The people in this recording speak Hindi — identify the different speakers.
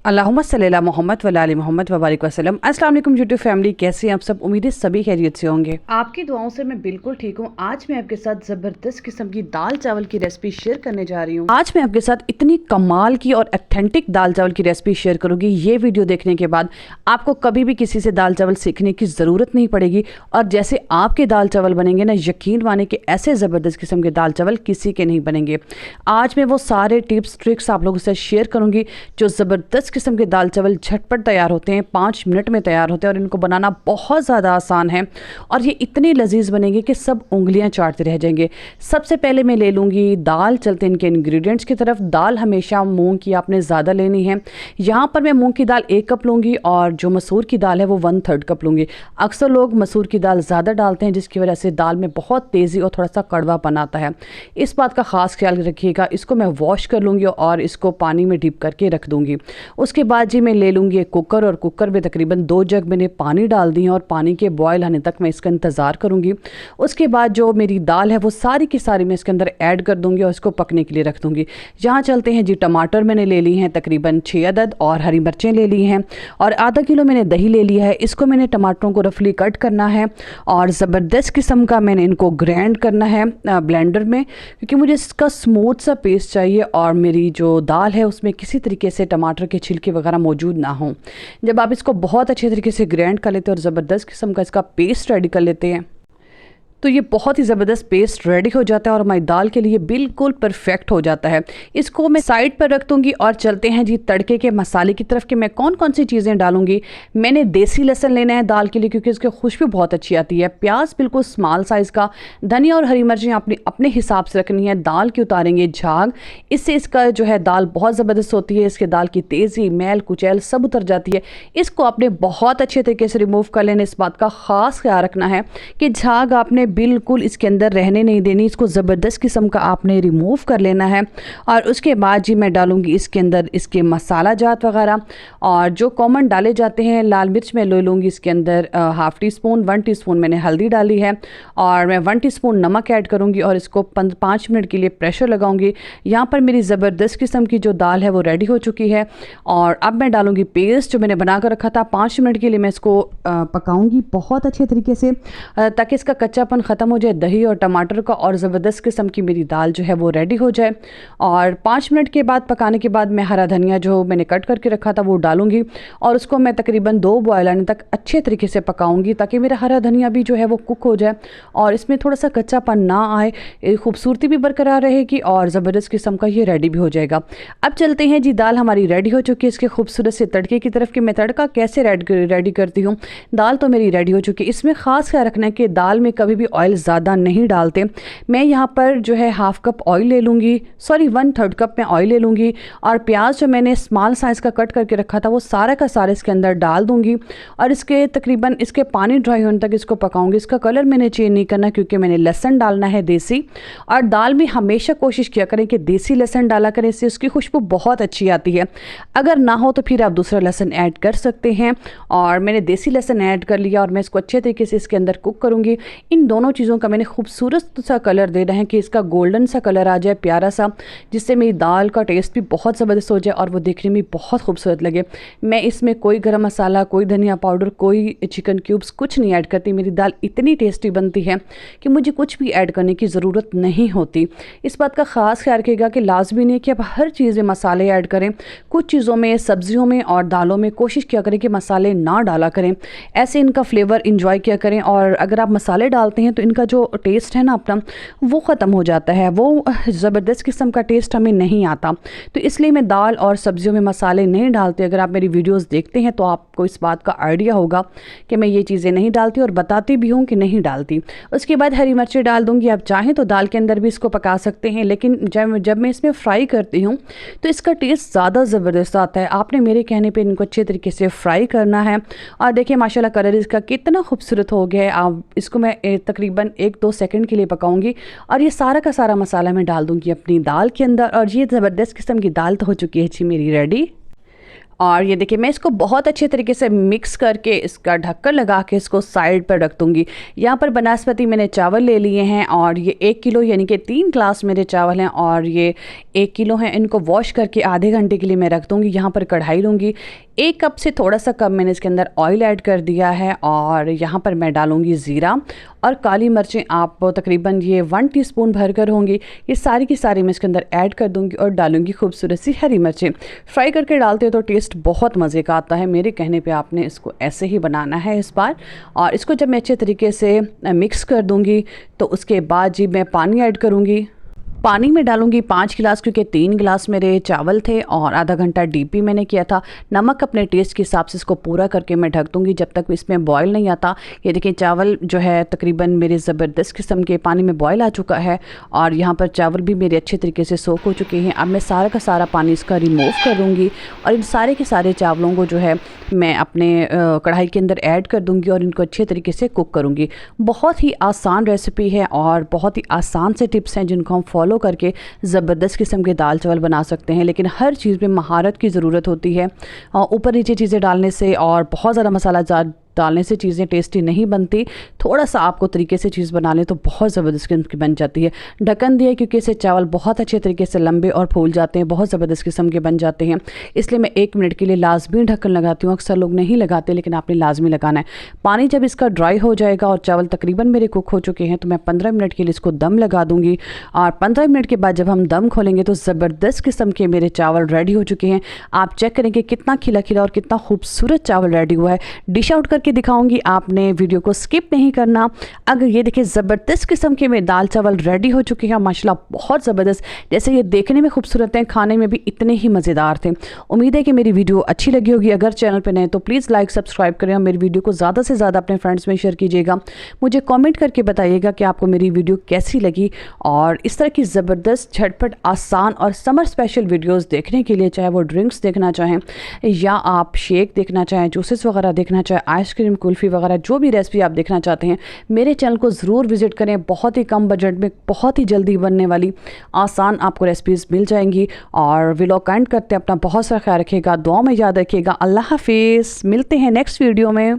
Speaker 1: अल्लाहुम्मा सल्ली अला मोहम्मद व आले मोहम्मद व बारिक वसल्लम। अस्सलाम वालेकुम यूट्यूब फैमिली, कैसे हैं आप सब? उम्मीद है सभी खैरियत से होंगे। आपकी दुआओं से मैं बिल्कुल ठीक हूँ। आज मैं आपके साथ ज़बरदस्त किस्म की दाल चावल की रेसिपी शेयर करने जा रही हूँ। आज मैं आपके साथ इतनी कमाल की और ऑथेंटिक दाल चावल की रेसिपी शेयर करूँगी। ये वीडियो देखने के बाद आपको कभी भी किसी से दाल चावल सीखने की ज़रूरत नहीं पड़ेगी। और जैसे आपके दाल चावल बनेंगे ना, यकीन माने कि ऐसे ज़बरदस्त किस्म के दाल चावल किसी के नहीं बनेंगे। आज मैं वो सारे टिप्स ट्रिक्स आप लोगों से शेयर करूँगी जो ज़बरदस्त किस्म के दाल चावल झटपट तैयार होते हैं, 5 मिनट में तैयार होते हैं और इनको बनाना बहुत ज़्यादा आसान है। और ये इतने लजीज बनेंगे कि सब उंगलियां चाटते रह जाएंगे। सबसे पहले मैं ले लूँगी दाल। चलते हैं इनके इंग्रेडिएंट्स की तरफ। दाल हमेशा मूंग की आपने ज़्यादा लेनी है। यहाँ पर मैं मूंग की दाल 1 कप लूँगी और जो मसूर की दाल है वो 1/3 कप लूँगी। अक्सर लोग मसूर की दाल ज़्यादा डालते हैं, जिसकी वजह से दाल में बहुत तेज़ी और थोड़ा सा कड़वापन आता है। इस बात का ख़ास ख्याल रखिएगा। इसको मैं वॉश कर लूँगी और इसको पानी में डिप करके रख दूँगी। उसके बाद जी मैं ले लूँगी एक कुकर, और कुकर में तकरीबन 2 जग मैंने पानी डाल दी है और पानी के बॉयल आने तक मैं इसका इंतज़ार करूँगी। उसके बाद जो मेरी दाल है वो सारी की सारी मैं इसके अंदर ऐड कर दूँगी और इसको पकने के लिए रख दूँगी। यहाँ चलते हैं जी। टमाटर मैंने ले ली हैं तकरीबन 6 अदद, और हरी मिर्चें ले ली हैं, और आधा किलो मैंने दही ले लिया है। इसको मैंने टमाटरों को रफली कट करना है और ज़बरदस्त किस्म का मैंने इनको ग्राइंड करना है ब्लेंडर में, क्योंकि मुझे इसका स्मूथ सा पेस्ट चाहिए और मेरी जो दाल है उसमें किसी तरीके से टमाटर के छिलके वगैरह मौजूद ना हो। जब आप इसको बहुत अच्छे तरीके से ग्राइंड कर लेते हैं और ज़बरदस्त किस्म का इसका पेस्ट रेडी कर लेते हैं तो ये बहुत ही ज़बरदस्त पेस्ट रेडी हो जाता है और हमारी दाल के लिए बिल्कुल परफेक्ट हो जाता है। इसको मैं साइड पर रख दूँगी और चलते हैं जी तड़के के मसाले की तरफ कि मैं कौन कौन सी चीज़ें डालूंगी। मैंने देसी लहसुन लेना है दाल के लिए, क्योंकि इसकी खुशबू बहुत अच्छी आती है। प्याज बिल्कुल स्मॉल साइज़ का, धनिया और हरी मिर्चें अपने अपने हिसाब से रखनी है। दाल की उतारेंगे झाग, इससे इसका जो है दाल बहुत ज़बरदस्त होती है। इसके दाल की तेज़ी, मैल कुचैल सब उतर जाती है। इसको आपने बहुत अच्छे तरीके से रिमूव कर लेना। इस बात का ख़ास ख्याल रखना है कि झाग आपने बिल्कुल इसके अंदर रहने नहीं देनी। इसको ज़बरदस्त किस्म का आपने रिमूव कर लेना है। और उसके बाद जी मैं डालूंगी इसके अंदर इसके मसाला जात वगैरह, और जो कॉमन डाले जाते हैं। लाल मिर्च मैं ले लूँगी इसके अंदर ½ टीस्पून, 1 टीस्पून मैंने हल्दी डाली है, और मैं 1 टीस्पून नमक ऐड करूँगी और इसको 5 मिनट के लिए प्रेशर लगाऊंगी। यहाँ पर मेरी ज़बरदस्त किस्म की जो दाल है वो रेडी हो चुकी है। और अब मैं डालूँगी पेस्ट जो मैंने बना कर रखा था। 5 मिनट के लिए मैं इसको पकाऊँगी बहुत अच्छे तरीके से, ताकि इसका कच्चापन ख़त्म हो जाए दही और टमाटर का, और ज़बरदस्त किस्म की मेरी दाल जो है वो रेडी हो जाए। और 5 मिनट के बाद पकाने के बाद मैं हरा धनिया जो मैंने कट करके रखा था वो डालूंगी, और उसको मैं तकरीबन 2 बॉयल आने तक अच्छे तरीके से पकाऊंगी, ताकि मेरा हरा धनिया भी जो है वो कुक हो जाए और इसमें थोड़ा सा कच्चापन ना आए, खूबसूरती भी बरकरार रहेगी और ज़बरदस्त किस्म का ये रेडी भी हो जाएगा। अब चलते हैं जी, दाल हमारी रेडी हो चुकी है इसके खूबसूरत से तड़के की तरफ कि मैं तड़का कैसे रेडी करती हूँ। दाल तो मेरी रेडी हो चुकी है। इसमें ख़ास ख्याल रखना है कि दाल में कभी भी ऑयल ज़्यादा नहीं डालते। मैं यहाँ पर जो है ½ कप ऑयल ले लूँगी, सॉरी 1/3 कप मैं ऑयल ले लूँगी, और प्याज जो मैंने स्मॉल साइज़ का कट करके रखा था वो सारा का सारा इसके अंदर डाल दूँगी, और इसके तकरीबन इसके पानी ड्राई होने तक इसको पकाऊँगी। इसका कलर मैंने चेंज नहीं करना, क्योंकि मैंने लहसुन डालना है देसी। और दाल में हमेशा कोशिश किया करें कि देसी लहसुन डाला करें, इससे उसकी खुशबू बहुत अच्छी आती है। अगर ना हो तो फिर आप दूसरा लहसुन ऐड कर सकते हैं। और मैंने देसी लहसुन ऐड कर लिया और मैं इसको अच्छे तरीके से इसके अंदर कुक करूँगी। इन दोनों चीज़ों का मैंने खूबसूरत सा कलर देना है कि इसका गोल्डन सा कलर आ जाए प्यारा सा, जिससे मेरी दाल का टेस्ट भी बहुत ज़बरदस्त हो जाए और वो देखने में बहुत खूबसूरत लगे। मैं इसमें कोई गरम मसाला, कोई धनिया पाउडर, कोई चिकन क्यूब्स कुछ नहीं ऐड करती। मेरी दाल इतनी टेस्टी बनती है कि मुझे कुछ भी ऐड करने की ज़रूरत नहीं होती। इस बात का ख़ास ख्याल रखिएगा कि लाजमी नहीं कि आप हर चीज़ में मसाले ऐड करें। कुछ चीज़ों में, सब्जियों में और दालों में कोशिश किया करें कि मसाले ना डाला करें, ऐसे इनका फ्लेवर इंजॉय किया करें। और अगर आप मसाले डालते हैं तो इनका जो टेस्ट है ना अपना, वो ख़त्म हो जाता है, वो ज़बरदस्त किस्म का टेस्ट हमें नहीं आता। तो इसलिए मैं दाल और सब्जियों में मसाले नहीं डालती। अगर आप मेरी वीडियोस देखते हैं तो आपको इस बात का आइडिया होगा कि मैं ये चीज़ें नहीं डालती, और बताती भी हूँ कि नहीं डालती। उसके बाद हरी मिर्चें डाल दूँगी। आप चाहें तो दाल के अंदर भी इसको पका सकते हैं, लेकिन जब मैं इसमें फ्राई करती हूँ तो इसका टेस्ट ज़्यादा ज़बरदस्त आता है। आपने मेरे कहने पर इनको अच्छे तरीके से फ्राई करना है। और देखिए माशाल्लाह कलर इसका कितना खूबसूरत हो गया है। आप इसको मैं तकरीबन 1-2 सेकंड के लिए पकाऊंगी, और ये सारा का सारा मसाला मैं डाल दूंगी अपनी दाल के अंदर। और ये ज़बरदस्त किस्म की दाल तो हो चुकी है जी मेरी रेडी। और ये देखिए मैं इसको बहुत अच्छे तरीके से मिक्स करके इसका ढक्कन लगा के इसको साइड पर रख दूँगी। यहाँ पर बनास्पति मैंने चावल ले लिए हैं और ये 1 किलो यानी कि 3 ग्लास मेरे चावल हैं और ये 1 किलो हैं। इनको वॉश करके आधे घंटे के लिए मैं रख दूँगी। यहाँ पर कढ़ाई लूँगी, 1 कप से थोड़ा सा कम मैंने इसके अंदर ऑयल ऐड कर दिया है और यहाँ पर मैं डालूँगी ज़ीरा और काली मिर्चें आप तकरीबन ये 1 टीस्पून भर कर होंगी। ये सारी की सारी मैं इसके अंदर ऐड कर दूँगी और डालूँगी खूबसूरत सी हरी मिर्चें। फ्राई करके डालते हो तो टेस्ट बहुत मज़े का आता है। मेरे कहने पे आपने इसको ऐसे ही बनाना है इस बार। और इसको जब मैं अच्छे तरीके से मिक्स कर दूँगी तो उसके बाद जी मैं पानी ऐड करूँगी। पानी में डालूंगी 5 गिलास क्योंकि 3 गिलास मेरे चावल थे और आधा घंटा डीपी मैंने किया था। नमक अपने टेस्ट के हिसाब से इसको पूरा करके मैं ढक दूंगी जब तक इसमें बॉयल नहीं आता। ये देखिए चावल जो है तकरीबन मेरे ज़बरदस्त किस्म के पानी में बॉयल आ चुका है और यहाँ पर चावल भी मेरे अच्छे तरीके से सोख हो चुके हैं। अब मैं सारा का सारा पानी इसका रिमूव कर दूँगी और इन सारे के सारे चावलों को जो है मैं अपने कढ़ाई के अंदर ऐड कर दूँगी और इनको अच्छे तरीके से कुक करूँगी। बहुत ही आसान रेसिपी है और बहुत ही आसान से टिप्स हैं जिनको हम फॉलो करके ज़बरदस्त किस्म के दाल चावल बना सकते हैं। लेकिन हर चीज़ में महारत की ज़रूरत होती है। ऊपर नीचे चीज़ें डालने से और बहुत ज़्यादा मसाला डालने से चीज़ें टेस्टी नहीं बनती। थोड़ा सा आपको तरीके से चीज़ बना लें तो बहुत ज़बरदस्त किस्म की बन जाती है। ढक्कन दिया क्योंकि इससे चावल बहुत अच्छे तरीके से लंबे और फूल जाते हैं, बहुत ज़बरदस्त किस्म के बन जाते हैं। इसलिए मैं 1 मिनट के लिए लाजमी ढक्कन लगाती हूँ। अक्सर लोग नहीं लगाते लेकिन आपने लाजमी लगाना है। पानी जब इसका ड्राई हो जाएगा और चावल तकरीबन मेरे कुक हो चुके हैं तो मैं 15 मिनट के लिए इसको दम लगा दूँगी और 15 मिनट के बाद जब हम दम खोलेंगे तो ज़बरदस्त किस्म के मेरे चावल रेडी हो चुके हैं। आप चेक करेंगे कितना खिला खिला और कितना खूबसूरत चावल रेडी हुआ है। डिश आउट करके दिखाऊंगी, आपने वीडियो को स्किप नहीं करना। अगर ये देखिए ज़बरदस्त किस्म के मेरे दाल चावल रेडी हो चुके हैं माशाल्लाह, बहुत ज़बरदस्त। जैसे ये देखने में खूबसूरत हैं, खाने में भी इतने ही मज़ेदार थे। उम्मीद है कि मेरी वीडियो अच्छी लगी होगी। अगर चैनल पर नए तो प्लीज़ लाइक सब्सक्राइब करें और मेरी वीडियो को ज़्यादा से ज़्यादा अपने फ्रेंड्स में शेयर कीजिएगा। मुझे कॉमेंट करके बताइएगा कि आपको मेरी वीडियो कैसी लगी। और इस तरह की ज़बरदस्त झटपट आसान और समर स्पेशल वीडियोज़ देखने के लिए, चाहे वो ड्रिंक्स देखना चाहें या आप शेक देखना चाहें, जूसेस वगैरह देखना चाहें, आइसक्रीम कुल्फ़ी वगैरह जो भी रेसिपी आप देखना चाहते हैं, मेरे चैनल को ज़रूर विज़िट करें। बहुत ही कम बजट में बहुत ही जल्दी बनने वाली आसान आपको रेसिपीज़ मिल जाएंगी। और व्लॉग एंड करते हैं, अपना बहुत सारा ख्याल रखिएगा, दुआ में याद रखिएगा। अल्लाह हाफिज़, मिलते हैं नेक्स्ट वीडियो में।